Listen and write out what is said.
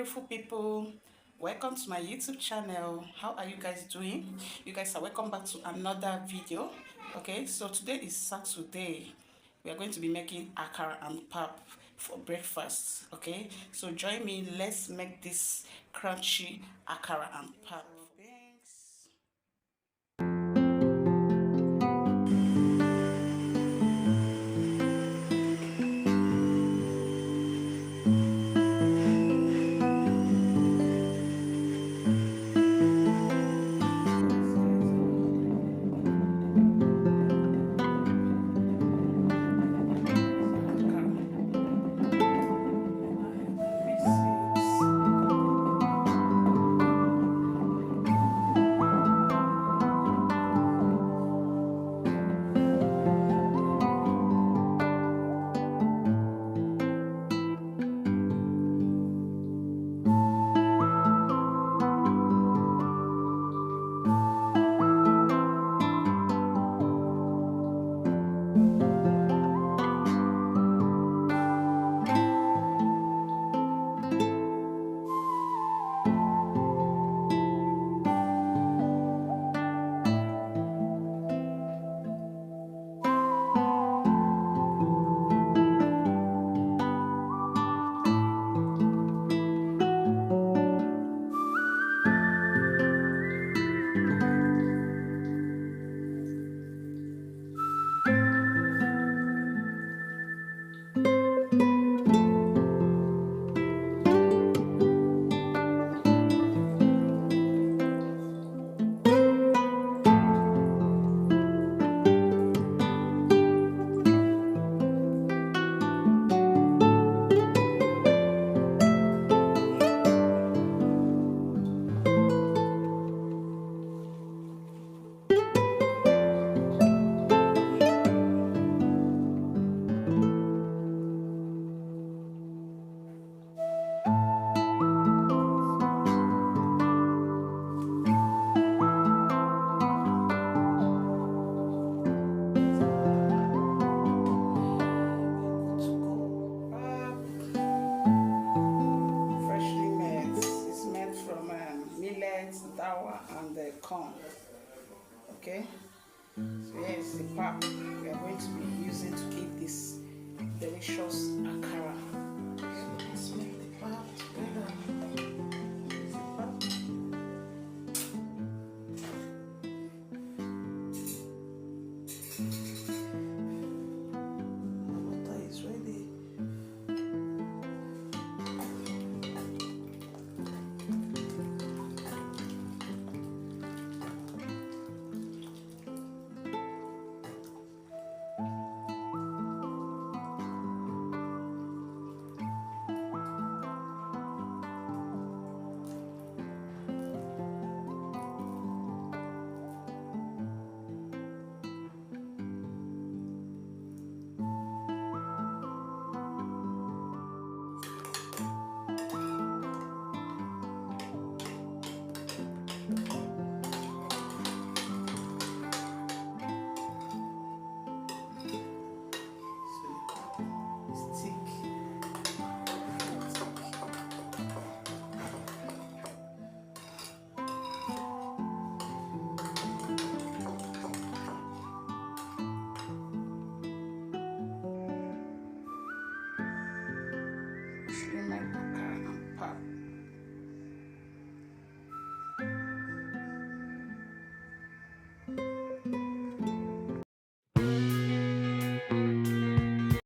beautiful people, welcome to my YouTube channel. How are you guys doing? You guys are welcome back to another video. Okay, so today is Saturday. We are going to be making akara and pap for breakfast. Okay, so join me. Let's make this crunchy akara and pap. Thanks. Dawa and the corn. Okay, so here is the pap we are going to be using to eat this delicious akara. So let's make the pap together.